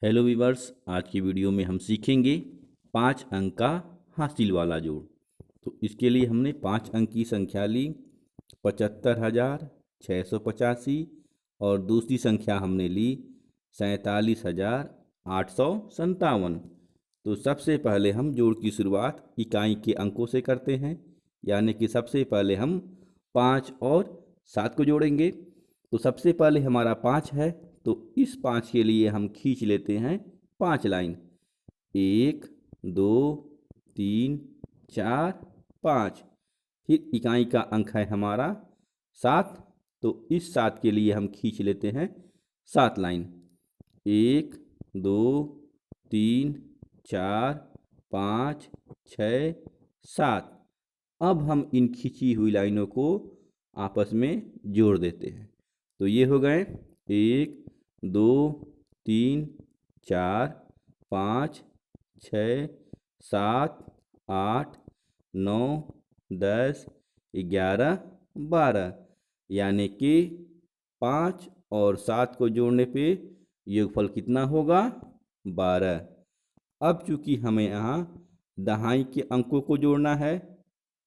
Hello viewers, आज की video में हम सीखेंगे 5 अंक का हासिल वाला जोड़। तो इसके लिए हमने 5 अंक की संख्या ली 75,685 और दूसरी संख्या हमने ली 47,857। तो सबसे पहले हम जोड़ की शुरुआत इकाई के अंकों से करते हैं, यानी कि सबसे पहले हम 5 और 7 को जोड़ेंगे। तो सबसे पहले हमारा 5 है, तो इस 5 के लिए हम खींच लेते हैं 5 लाइन। 1 2 3 4 5। फिर इकाई का अंक है हमारा 7, तो इस 7 के लिए हम खींच लेते हैं 7 लाइन। 1 2 3 4 5 6 7। अब हम इन खींची हुई लाइनों को आपस में जोड़ देते हैं। तो ये हो गए 1 2 3 4 5 6 7 8 9 10 11 12, यानी कि 5 और 7 को जोड़ने पे योगफल कितना होगा? 12। अब चूंकि हमें यहाँ दहाई के अंकों को जोड़ना है,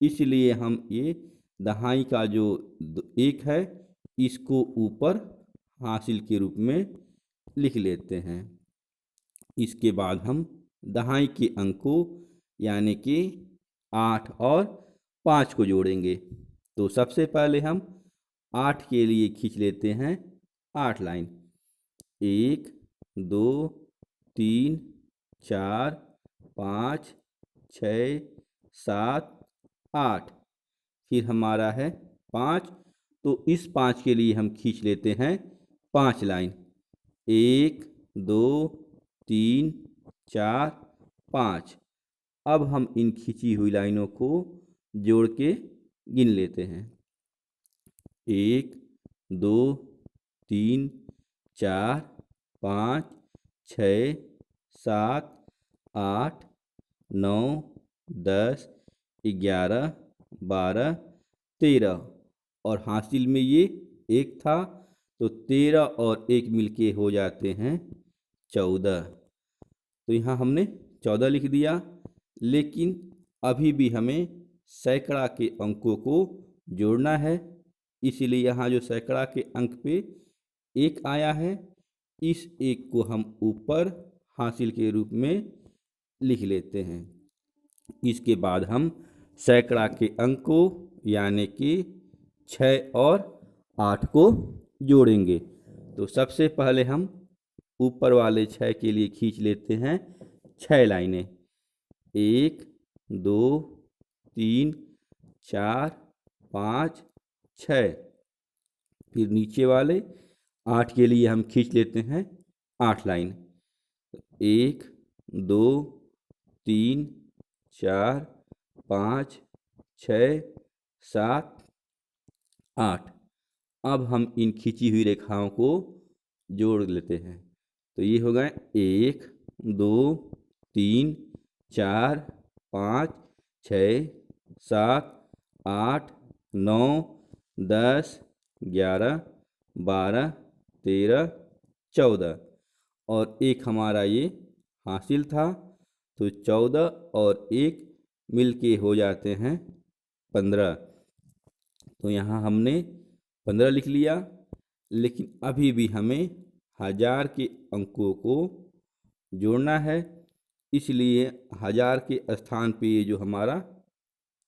इसलिए हम ये दहाई का जो 1 है इसको ऊपर हासिल के रूप में लिख लेते हैं। इसके बाद हम दहाई के अंकों यानी कि 8 और 5 को जोड़ेंगे। तो सबसे पहले हम 8 के लिए खींच लेते हैं 8 लाइन। 1 2 3 4 5 6 7 8। फिर हमारा है 5, तो इस 5 के लिए हम खींच लेते हैं 5 लाइन। 1 2 3 4 5। अब हम इन खींची हुई लाइनों को जोड़ के गिन लेते हैं। 1 2 3 4 5 6 7 8 9 10 11 12 13, और हासिल में ये 1 था, तो 13 और 1 मिलके हो जाते हैं 14। तो यहाँ हमने 14 लिख दिया, लेकिन अभी भी हमें सैकड़ा के अंकों को जोड़ना है। इसलिए यहाँ जो सैकड़ा के अंक पे 1 आया है, इस 1 को हम ऊपर हासिल के रूप में लिख लेते हैं। इसके बाद हम सैकड़ा के अंक को यानी कि 6 और 8 को जोड़ेंगे। तो सबसे पहले हम ऊपर वाले 6 के लिए खींच लेते हैं 6 लाइनें। 1 2 3 4 5 6। फिर नीचे वाले 8 के लिए हम खींच लेते हैं 8 लाइन। 1 2 3 4 5 6 7 8। अब हम इन खींची हुई रेखाओं को जोड़ लेते हैं। तो ये हो गए 1 2 3 4 5 6 7 8 9 10 11 12 13 14, और एक हमारा ये हासिल था। तो 14 और 1 मिलके हो जाते हैं 15। तो यहाँ हमने 15 लिख लिया, लेकिन अभी भी हमें 1000 के अंकों को जोड़ना है। इसलिए 1000 के स्थान पे ये जो हमारा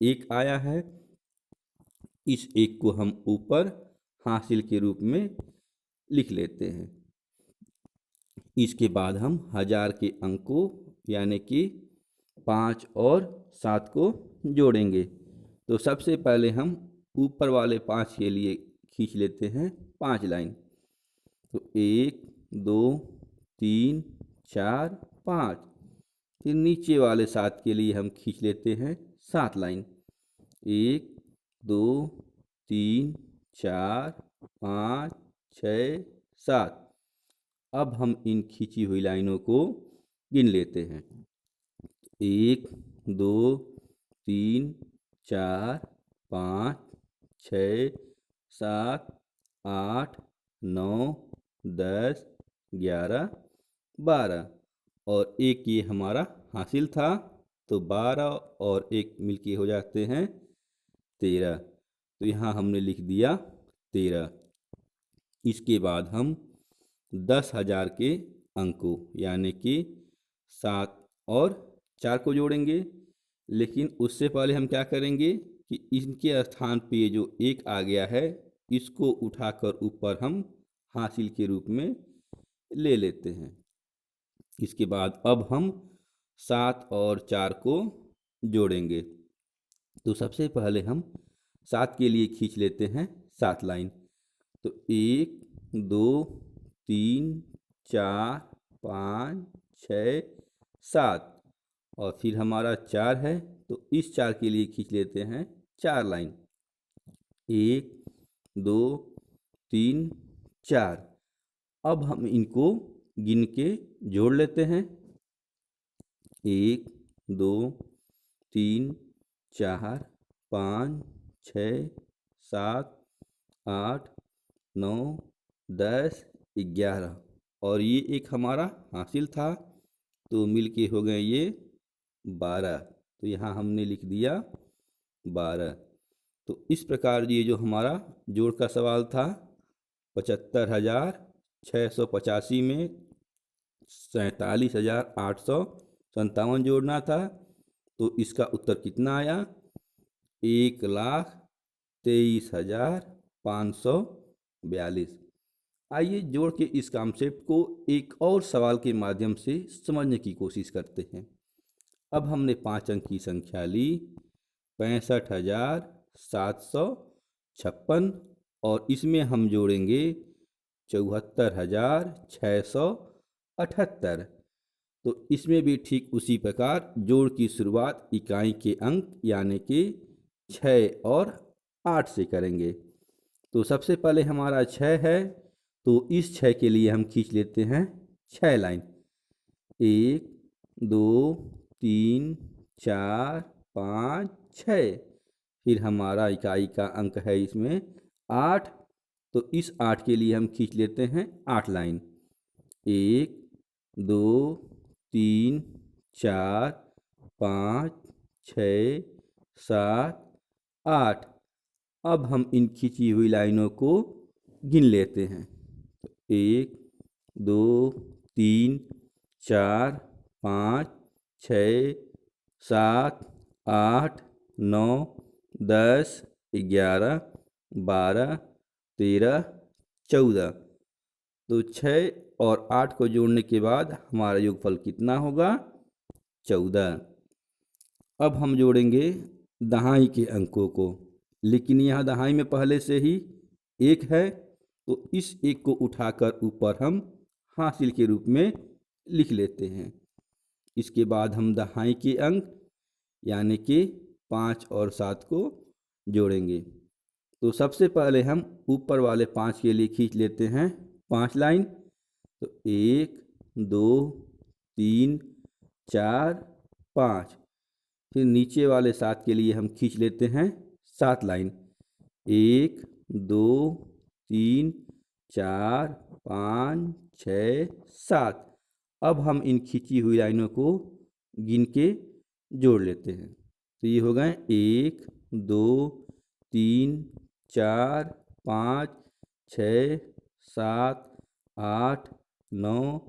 1 आया है, इस 1 को हम ऊपर हासिल के रूप में लिख लेते हैं। इसके बाद हम 1000 के अंकों यानी कि 5 और 7 को जोड़ेंगे। तो सबसे पहले हम ऊपर वाले 5 के लिए खींच लेते हैं 5 लाइन। तो 1 2 3 4 5। फिर नीचे वाले 7 के लिए हम खींच लेते हैं 7 लाइन। 1 2 3 4 5 6 7। अब हम इन खींची हुई लाइनों को गिन लेते हैं। 1 2 3 4 5 6 7 8 9 10 11 12 और एक ये हमारा हासिल था, तो 12 और एक मिलके हो जाते हैं 13। तो यहाँ हमने लिख दिया 13। इसके बाद हम 10,000 के अंकों यानी कि 7 और 4 को जोड़ेंगे। लेकिन उससे पहले हम क्या करेंगे कि इनके स्थान पे जो एक आ गया है, इसको उठाकर ऊपर हम हासिल के रूप में ले लेते हैं। इसके बाद अब हम 7 और 4 को जोड़ेंगे। तो सबसे पहले हम 7 के लिए खींच लेते हैं 7 लाइन। तो 1 2 3 4 5 6 7 और फिर हमारा 4 है, तो इस 4 के लिए खींच लेते हैं 4 लाइन। 1 2 3 4। अब हम इनको गिन के जोड़ लेते हैं। 1 2 3 4 5 6 7 8 9 10 11 और ये एक हमारा हासिल था, तो मिलके हो गए ये 12। तो यहाँ हमने लिख दिया 12। तो इस प्रकार ये जो हमारा जोड़ का सवाल था, 75,685 में 47,857 जोड़ना था, तो इसका उत्तर कितना आया? 1,23,542। आइए जोड़ के इस कॉन्सेप्ट को एक और सवाल के माध्यम से समझने की कोशिश करते हैं। अब हमने 5 अंक की संख्या ली 65,756 और इसमें हम जोड़ेंगे 74,678। तो इसमें भी ठीक उसी प्रकार जोड़ की शुरुआत इकाई के अंक यानी कि 6 और 8 से करेंगे। तो सबसे पहले हमारा 6 है, तो इस 6 के लिए हम खींच लेते हैं 6 लाइन। 1 2 3 4 5 6। फिर हमारा इकाई का अंक है इसमें 8, तो इस 8 के लिए हम खींच लेते हैं 8 लाइन। 1 2 3 4 5 6 7 8। अब हम इन खींची हुई लाइनों को गिन लेते हैं। 1 2 3 4 5 6 7 8 9 10 11 12 13 14। तो 6 और 8 को जोड़ने के बाद हमारा योगफल कितना होगा? 14। अब हम जोड़ेंगे दहाई के अंकों को, लेकिन यहाँ दहाई में पहले से ही 1 है, तो इस 1 को उठाकर ऊपर हम हासिल के रूप में लिख लेते हैं। इसके बाद हम दहाई के अंक यानी कि 5 और 7 को जोड़ेंगे। तो सबसे पहले हम ऊपर वाले 5 के लिए खींच लेते हैं 5 लाइन। तो 1 2 3 4 5। फिर नीचे वाले 7 के लिए हम खींच लेते हैं 7 लाइन। 1 2 3 4 5 6 7। अब हम इन खींची हुई लाइनों को गिन के जोड़ लेते हैं। तो ये हो गए 1 2 3 4 5 6 7 8 9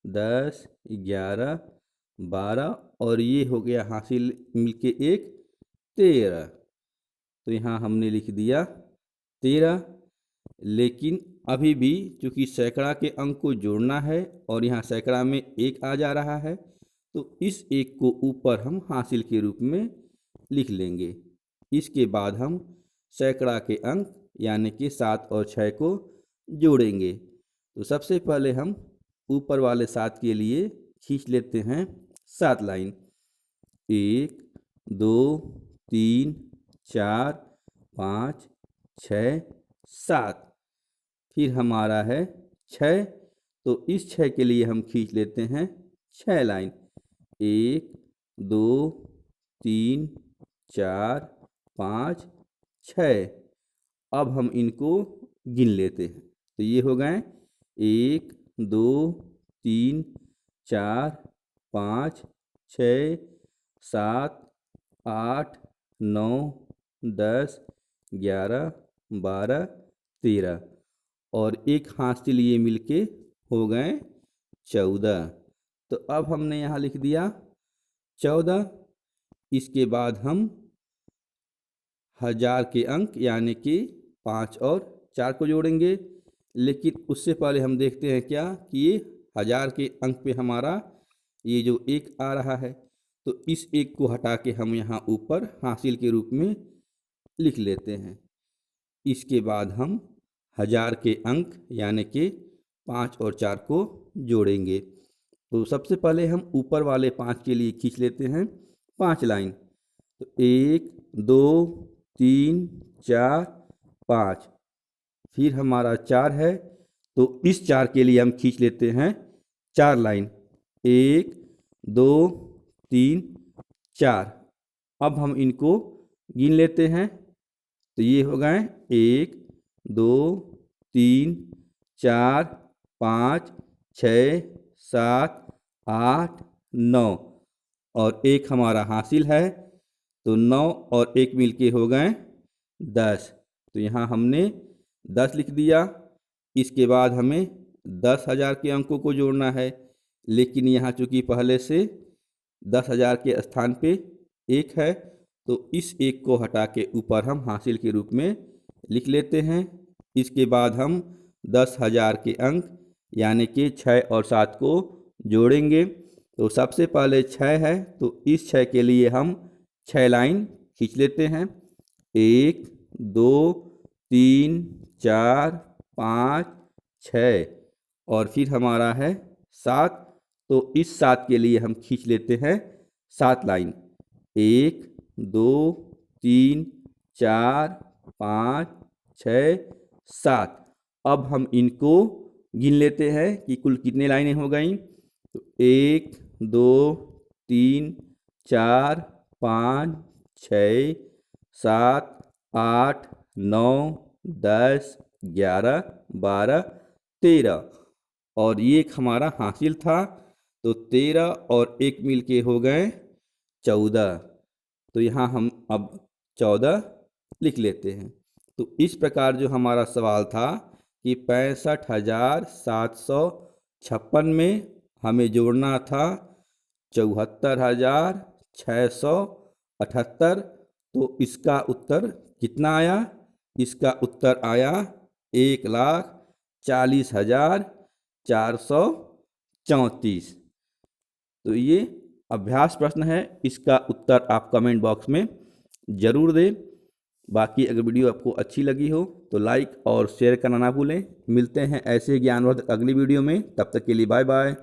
10 11 12 और ये हो गया हासिल मिलके एक 13। तो यहाँ हमने लिख दिया 13। लेकिन अभी भी चूंकि सैकड़ा के अंक को जोड़ना है और यहाँ सैकड़ा में 1 आ जा रहा है, तो इस 1 को ऊपर हम हासिल के रूप में लिख लेंगे। इसके बाद हम सैकड़ा के अंक यानी कि 7 और 6 को जोड़ेंगे। तो सबसे पहले हम ऊपर वाले 7 के लिए खींच लेते हैं 7 लाइन। 1 2 3 4 5 6 7। फिर हमारा है 6, तो इस 6 के लिए हम खींच लेते हैं 6 लाइन। 1 2 3 4 5 6। अब हम इनको गिन लेते हैं। तो ये हो गए 1 2 3 4 5 6 7 8 9 10 11 12 13 और एक हासिल ये मिलके हो गए 14। तो अब हमने यहाँ लिख दिया 14। इसके बाद हम 1000 के अंक यानी कि 5 और 4 को जोड़ेंगे, लेकिन उससे पहले हम देखते हैं क्या कि ये 1000 के अंक पे हमारा ये जो एक आ रहा है, तो इस एक को हटा के हम यहाँ ऊपर हासिल के रूप में लिख लेते हैं। इसके बाद हम 1000 के अंक यानी कि 5 और 4 को जोड़ेंगे। तो सबसे पहले हम ऊपर वाले 5 के लिए खींच लेते हैं 5 लाइन। तो 1 2 3 4 5, फिर हमारा 4 है तो इस 4 के लिए हम खींच लेते हैं 4 लाइन, 1 2 3 4। अब हम इनको गिन लेते हैं, तो ये हो गए 1 2 3 4 5 6 7 8 9 और एक हमारा हासिल है, तो 9 और 1 मिलके हो गए 10। तो यहाँ हमने 10 लिख दिया। इसके बाद हमें 10,000 के अंकों को जोड़ना है, लेकिन यहाँ चूँकि पहले से 10,000 के स्थान पे 1 है, तो इस 1 को हटा के ऊपर हम हासिल के रूप में लिख लेते हैं। इसके बाद हम 10,000 के अंक यानी कि 6 और 7 को जोड़ेंगे। तो सबसे पहले 6 है, तो इस 6 के लिए हम 6 लाइन खींच लेते हैं, 1 2 3 4 5 6 और फिर हमारा है 7, तो इस 7 के लिए हम खींच लेते हैं 7 लाइन, 1 2 3 4 5 6 7। अब हम इनको गिन लेते हैं कि कुल कितने लाइनें हो गई। तो 1 2 3 4 5 6 7 8 9 10 11 12 13 और ये एक हमारा हासिल था, तो 13 और 1 मिलके हो गए 14। तो यहाँ हम अब 14 लिख लेते हैं। तो इस प्रकार जो हमारा सवाल था कि 65,756 में हमें जोड़ना था 74,678, तो इसका उत्तर कितना आया? इसका उत्तर आया 1,40,434। तो ये अभ्यास प्रश्न है, इसका उत्तर आप कमेंट बॉक्स में ज़रूर दें। बाकी अगर वीडियो आपको अच्छी लगी हो तो लाइक और शेयर करना ना भूलें। मिलते हैं ऐसे ज्ञानवर्धक अगली वीडियो में, तब तक के लिए बाय बाय।